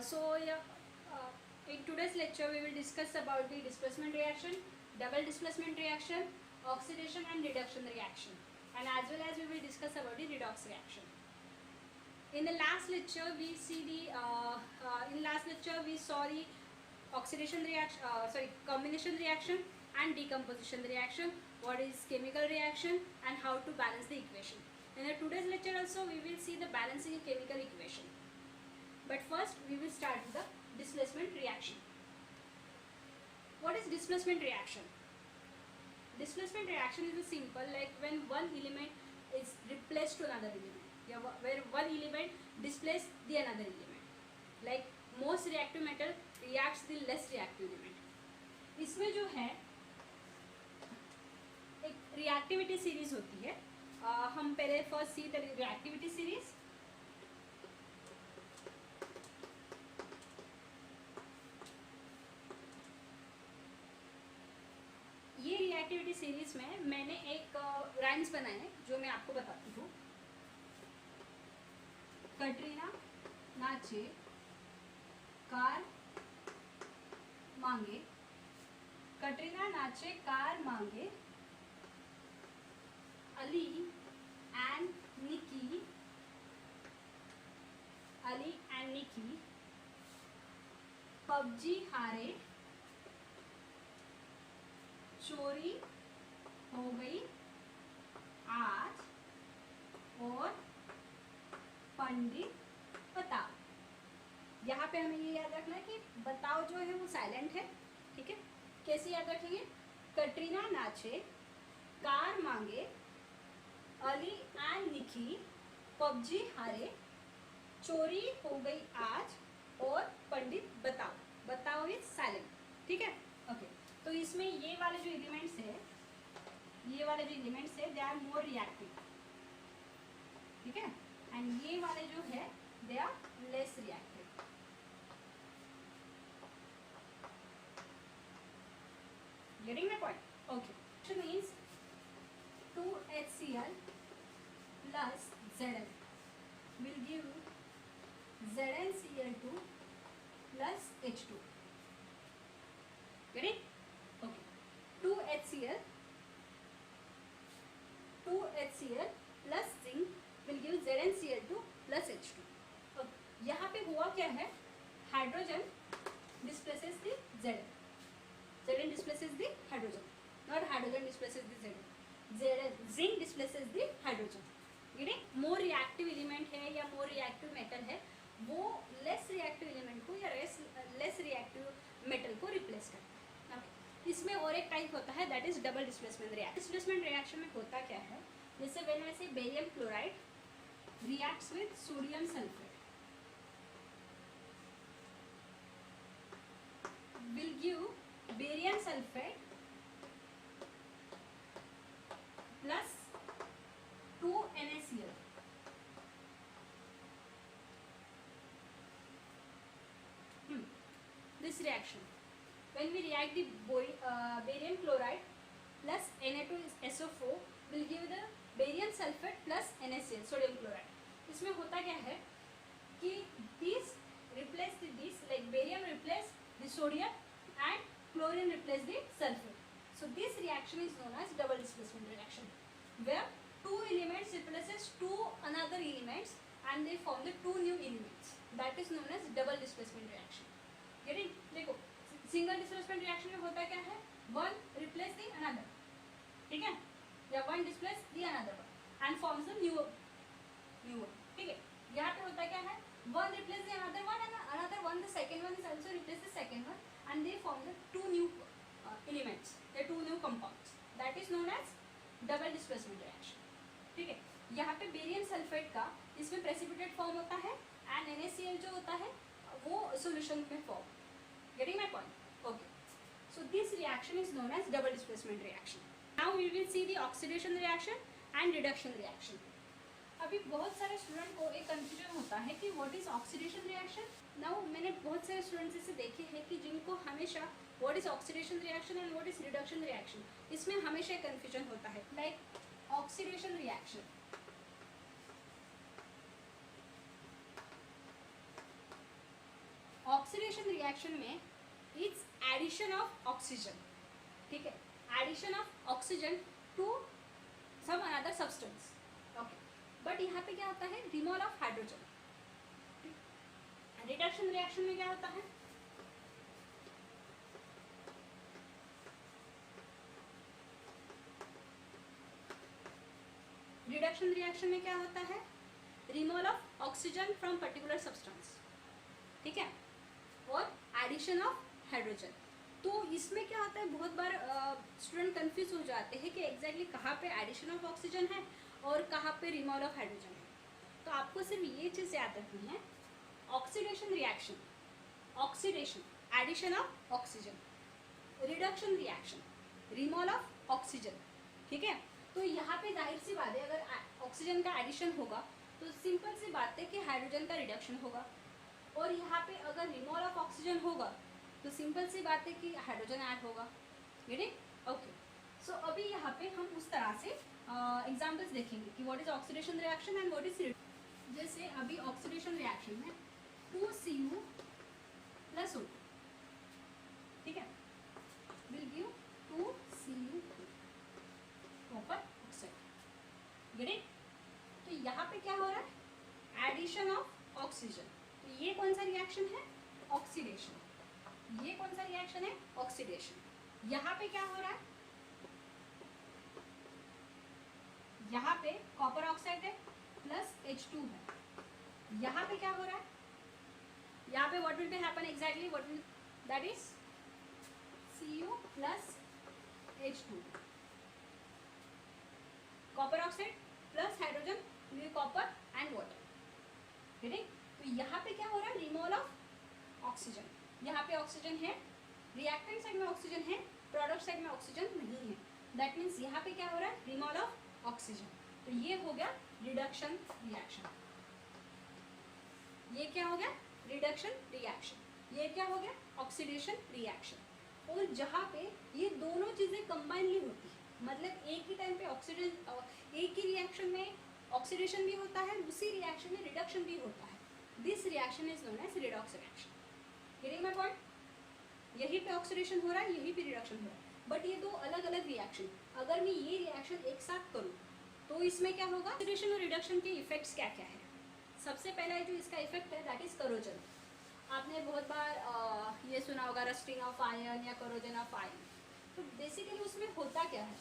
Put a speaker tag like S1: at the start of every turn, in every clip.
S1: In today's lecture we will discuss about the displacement reaction, double displacement reaction, oxidation and reduction reaction, and as well as we will discuss about the redox reaction. In the last lecture we saw the oxidation reaction, combination reaction and decomposition reaction, what is chemical reaction and how to balance the equation. In the today's lecture also we will see the balancing a chemical equation. But first we will start with the displacement reaction. What is displacement reaction? Displacement reaction is a simple, like when one element is replaced to another element, where one element displaces the another element. Like most reactive metal reacts the less reactive element. इसमें जो है एक reactivity series होती है. हम पहले first see the reactivity series. ये reactivity series में मैंने एक राइम्स बनाए हैं जो मैं आपको बताती हूँ. कटरीना नाचे कार मांगे, कटरीना नाचे कार मांगे, Ali and Nikki, Ali and Nikki PUBG हारे, चोरी हो गई आज, और पंडित बताओ. यहाँ पे हमें ये याद रखना है कि बताओ जो है वो साइलेंट है. ठीक है, कैसे याद रखेंगे? कटरीना नाचे कार मांगे, अली एंड निकी पबजी हारे, चोरी हो गई आज, और पंडित बताओ. बताओ इज साइलेंट. ठीक है, ओके. तो इसमें ये वाले जो एलिमेंट्स है, ये वाले जो एलिमेंट्स है दे आर मोर रिएक्टिव. ठीक है, एंड ये वाले जो है they are less reactive. Getting my point? Okay. Which means 2HCl plus Zn will give ZnCl2 plus H2. Get it? Okay. 2HCl plus zinc will give ZnCl2 plus H2. Okay. यहाँ पे हुआ क्या है? Hydrogen displaces the Zn. Zn displaces the hydrogen, not hydrogen displaces the Zn. Zinc displaces the hydrogen. More reactive element है या more reactive metal है, वो less reactive element को या लेस रिएक्टिव मेटल को रिप्लेस करता है. इसमें और एक टाइप होता है, that is double displacement reaction. Displacement reaction में होता क्या है? जैसे व्हेन आई से barium chloride reacts with sodium sulphate, will give barium sulfate plus 2 NaCl. This reaction, when we react the barium chloride plus Na2SO4 will give the barium sulfate plus NaCl, sodium chloride. इसमें होता क्या है कि this replace the this, like barium replace the sodium and chlorine replace the sulfur. So this reaction is known as double displacement reaction, where two elements replaces two another elements and they form the two new elements. That is known as double displacement reaction. Getting? देखो, single displacement reaction में होता क्या है? One replace the another. ठीक है? या one displace the another one and forms the new one. ठीक है? यहाँ पे होता क्या है? One replace the another one and another one, the second one is also replace the second one and they form the two new elements, the two new compounds. That is known as double displacement reaction. ठीक है, यहाँ पे barium sulphate का इसमें precipitate form होता है and NaCl जो होता है वो सॉल्यूशन में form. Getting my point? Okay. So this reaction is known as double displacement reaction. Now we will see the oxidation reaction and reduction reaction. अभी बहुत सारे स्टूडेंट को एक कंफ्यूजन होता है कि what is oxidation reaction. Now मैंने बहुत सारे स्टूडेंट्स ऐसे देखे हैं कि जिनको हमेशा what is oxidation reaction and what is reduction reaction, इसमें हमेशा एक कंफ्यूजन होता है. Like oxidation reaction, oxidation reaction में इट्स एडिशन ऑफ ऑक्सीजन, ठीक है, addition of oxygen to some another substance, okay. But यहाँ पे क्या होता है, removal of hydrogen. Reduction reaction में क्या होता है, रिडक्शन रिएक्शन में क्या होता है, removal of oxygen from particular substance, ठीक है, और एडिशन ऑफ हाइड्रोजन। तो इसमें क्या होता है, बहुत बार स्टूडेंट कंफ्यूज हो जाते हैं कि एग्जैक्टली कहाँ पे एडिशन ऑफ ऑक्सीजन है और कहाँ पे रिमूवल ऑफ हाइड्रोजन है। तो आपको सिर्फ ये चीज़ याद रखनी है, oxidation reaction, oxidation, addition of oxygen, reduction reaction, removal of oxygen, ठीक है। तो यहाँ पे जाहिर सी बात है, अगर ऑक्सीजन का एडिशन होगा तो सिंपल सी बात है कि हाइड्रोजन का रिडक्शन होगा, और यहाँ पे अगर रिमूवल ऑफ ऑक्सीजन होगा तो सिंपल सी बात है कि हाइड्रोजन ऐड होगा, ओके। सो अभी यहाँ पे हम उस तरह से एग्जाम्पल्स देखेंगे कि what is oxidation reaction and what is, जैसे अभी ऑक्सीडेशन रिएक्शन में 2Cu + O2, ठीक है, will give 2Cu copper oxide, get it. तो यहाँ पे क्या हो रहा है, एडिशन ऑफ ऑक्सीजन। तो ये कौन सा रिएक्शन है, ऑक्सीडेशन। ये कौन सा रिएक्शन है, ऑक्सीडेशन। यहाँ पे क्या हो रहा है, यहाँ पे कॉपर ऑक्साइड है प्लस H2 है। यहाँ पे क्या हो रहा है, यहाँ पे what will be happen exactly, what will, that is Cu + H2, copper oxide plus hydrogen with copper and water, ठीक है। तो यहाँ पे क्या हो रहा है, रिमूवल ऑफ ऑक्सीजन। यहाँ पे ऑक्सीजन है, रिएक्टेंट साइड में ऑक्सीजन है, प्रोडक्ट साइड में ऑक्सीजन नहीं है, दैट मीन्स यहाँ पे क्या हो रहा है, रिमूवल ऑफ ऑक्सीजन। तो ये हो गया रिडक्शन रिएक्शन, ये क्या हो गया, रिडक्शन रिएक्शन, ये क्या हो गया, ऑक्सीडेशन रिएक्शन। और जहाँ पे ये दोनों चीजें कंबाइनली होती है, मतलब एक ही टाइम पे एक ही रिएक्शन में ऑक्सीडेशन भी होता है, दूसरी रिएक्शन में रिडक्शन भी होता है, this reaction is known as redox reaction. Getting my point, यहीं पे ऑक्सीडेशन हो रहा है, यहीं पे रिडक्शन हो रहा है, बट ये दो अलग अलग रिएक्शन। अगर मैं ये रिएक्शन एक साथ करूँ तो इसमें क्या होगा, ऑक्सीडेशन और रिडक्शन के इफेक्ट्स क्या क्या है। सबसे पहला जो इसका इफेक्ट है दैट इज करोजन। आपने बहुत बार ये सुना होगा, रस्टिंग ऑफ आयरन या करोजन ऑफ आयरन। तो बेसिकली उसमें होता क्या है,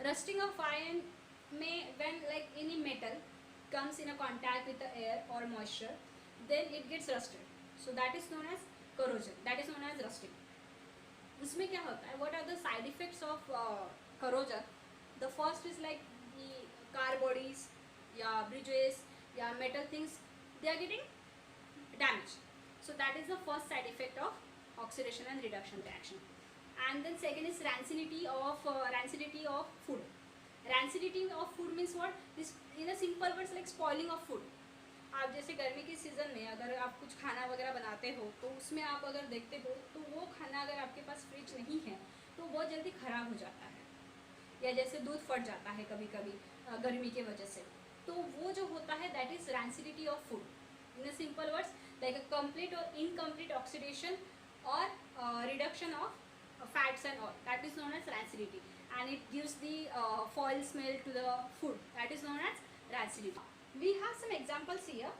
S1: रस्टिंग ऑफ आयरन में when like any metal comes in a contact with the air or moisture, then it gets rusted, so that is known as corrosion, that is known as rusting. उसमें क्या होता है, what are the side effects of corrosion? The first is like the car bodies या bridges या metal things, they are getting damaged, so that is the first side effect of oxidation and reduction reaction. And then second is rancidity of food. Rancidity of food means what? This in a simple words like spoiling of food. आप जैसे गर्मी के season में अगर आप कुछ खाना वगैरह बनाते हो तो उसमें आप अगर देखते हो तो वो खाना अगर आपके पास फ्रिज नहीं है तो बहुत जल्दी ख़राब हो जाता है, या जैसे दूध फट जाता है कभी कभी गर्मी के वजह से, तो वो जो होता है that is rancidity of food. In a simple words like a complete or incomplete oxidation or reduction of fats and all, that is known as rancidity, and it gives the foul smell to the food, that is known as rancidity. We have some examples here,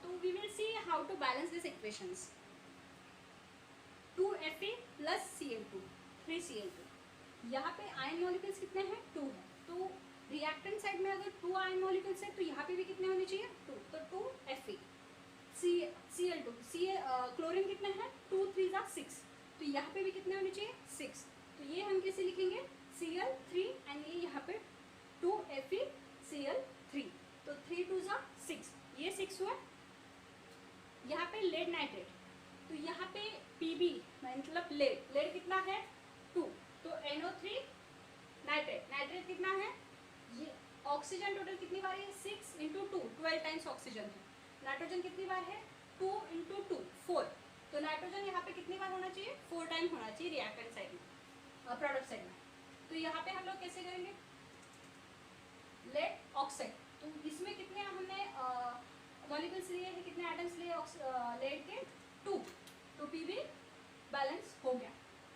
S1: so we will see how to balance these equations. 2Fe plus Cl2, 3Cl2. यहाँ पे ion molecules कितने हैं, 2 है, तो reactant side में अगर 2 ion molecules है तो यहाँ पे भी कितने होने चाहिए, 2, तो 2Fe, Cl2, क्लोरीन कितने हैं, 2 3 6, तो यहाँ पे भी कितने होने चाहिए, 6, तो ये हम कैसे लिखेंगे, Cl3 एंड ये यहाँ पे 2Fe Cl3, तो 3 2 6, ये 6 हुआ। यहाँ पे लेड नाइट्रेट, तो यहाँ पे Pb मतलब लेड कितना है, 2, तो NO3 नाइट्रेट कितना है, ये ऑक्सीजन टोटल कितनी बार है, 6 × 2, 12 टाइम्स ऑक्सीजन है। नाइट्रोजन कितनी बार है, 2 × 2, 4, तो नाइट्रोजन यहाँ पे कितनी बार होना चाहिए, 4 टाइम होना चाहिए रिएक्टेंट साइड में, प्रोडक्ट साइड में। तो यहाँ पे हम लोग कैसे करेंगे, लेड ऑक्साइड, तो इसमें कितने हमने मॉलिक्यूल्स लिए है, कितने एटम्स लिए लेड के 2, तो पी भी बैलेंस हो गया।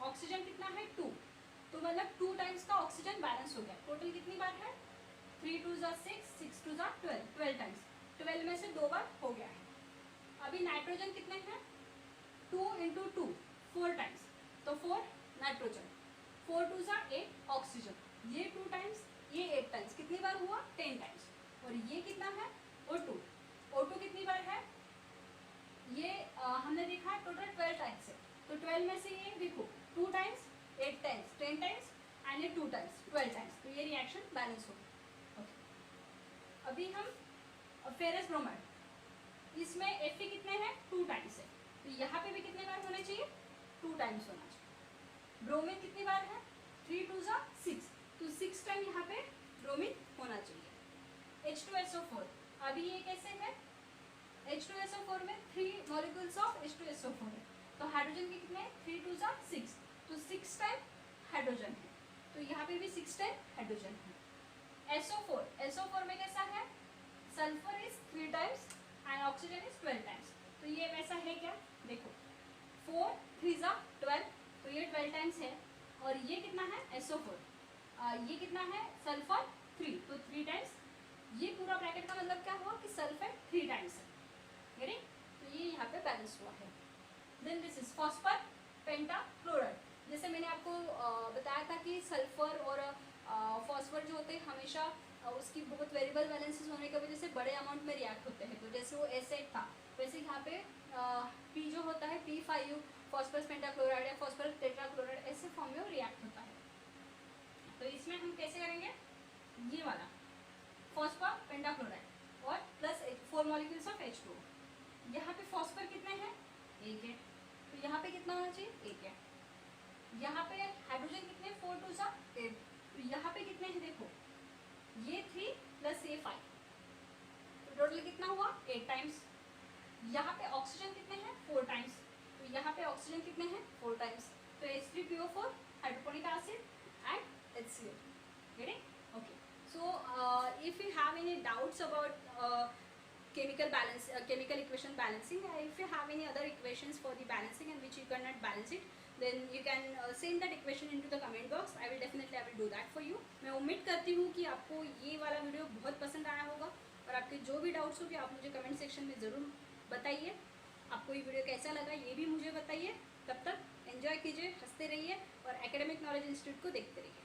S1: ऑक्सीजन कितना है 2, तो मतलब 2 टाइम्स का ऑक्सीजन बैलेंस हो गया। टोटल कितनी बार है 3 2 ज़ा 6, 6 2 ज़ा 12, 12 टाइम्स, 12 में से 2 बार हो गया है। अभी नाइट्रोजन कितने हैं 2 × 2 4 टाइम्स, तो 4 नाइट्रोजन, 4 2 ज़ा 8 ऑक्सीजन, ये 2 टाइम्स, ये 8 टाइम्स, कितनी बार हुआ 10 टाइम्स। और ये कितना है O2, O2 कितनी बार है ये हमने देखा है टोटल 12 टाइम्स है, तो 12 में से ये देखो 2 टाइम्स, 8 टाइम्स, 10 टाइम्स एंड ये 2 टाइम्स, 12 टाइम्स, तो ये रिएक्शन बैलेंस हो गया। ओके, अभी हम फेरस ब्रोमाइड, इसमें Fe कितने हैं 2 टाइम्स है, तो यहाँ पे भी कितने बार होने चाहिए 2 टाइम्स होना चाहिए। ब्रोमीन कितनी बार है 3 2 ज़ा 6, तो 6 टाइम यहाँ पे ब्रोमीन होना चाहिए। H2SO4, अभी ये कैसे है H2SO4 में 3 मॉलिक्यूल्स ऑफ H2SO4 है, तो हाइड्रोजन के कितने 3 2 ज़ा 6, तो 6 टाइम हाइड्रोजन है, तो यहाँ पे भी 6 टाइम हाइड्रोजन है। SO4 में कैसा है sulphur is 3 times and oxygen is 12 times, तो ये वैसा है क्या देखो 4 3 ज़ा 12, तो ये 12 टाइम्स है। और ये कितना है SO4, ये कितना है सल्फर 3, तो 3 टाइम्स, ये पूरा ब्रैकेट का मतलब क्या हुआ कि सल्फर 3 टाइम्स है, तो ये यहाँ पे बैलेंस हुआ है। Then this is phosphorus pentachloride, जैसे मैंने आपको बताया था कि सल्फर और फॉस्फर जो होते हैं हमेशा उसकी बहुत वेरिएबल बैलेंसेस होने की वजह से बड़े अमाउंट में रिएक्ट होते हैं, तो जैसे वो एसिड था वैसे यहाँ पे पी जो होता है P5 फॉस्फरस पेंटाक्लोराइड या फॉस्फरस टेट्राक्लोराइड ऐसे फॉर्म में रिएक्ट होता है। तो इसमें हम कैसे करेंगे ये वाला फॉस्फर पेंटाक्लोराइड और प्लस 4 मॉलिक्यूल्स ऑफ H2O, यहाँ पे फॉस्फर कितने हैं 1 है, तो यहाँ पे कितना होना चाहिए 1 है। यहाँ पे हाइड्रोजन कितने 4 2 ज़ा 8, तो यहाँ पे कितने हैं देखो ये 3 प्लस ये 5, तो टोटल कितना हुआ 8 टाइम्स। यहाँ पे ऑक्सीजन कितने हैं 4 टाइम्स, तो यहाँ पे ऑक्सीजन कितने हैं 4 टाइम्स, तो H3PO4 hydrochloric acid and HCl, getting okay। So if you have any doubts about chemical equation balancing, if you have any other equations for the balancing and which you cannot balance it, then you can send that equation into the comment box. I will do that for you। मैं उम्मीद करती हूँ कि आपको ये वाला video बहुत पसंद आया होगा और आपके जो भी डाउट्स होंगे आप मुझे कमेंट सेक्शन में ज़रूर बताइए। आपको ये वीडियो कैसा लगा ये भी मुझे बताइए। तब तक एंजॉय कीजिए, हंसते रहिए और एकेडमिक नॉलेज इंस्टीट्यूट को देखते रहिए।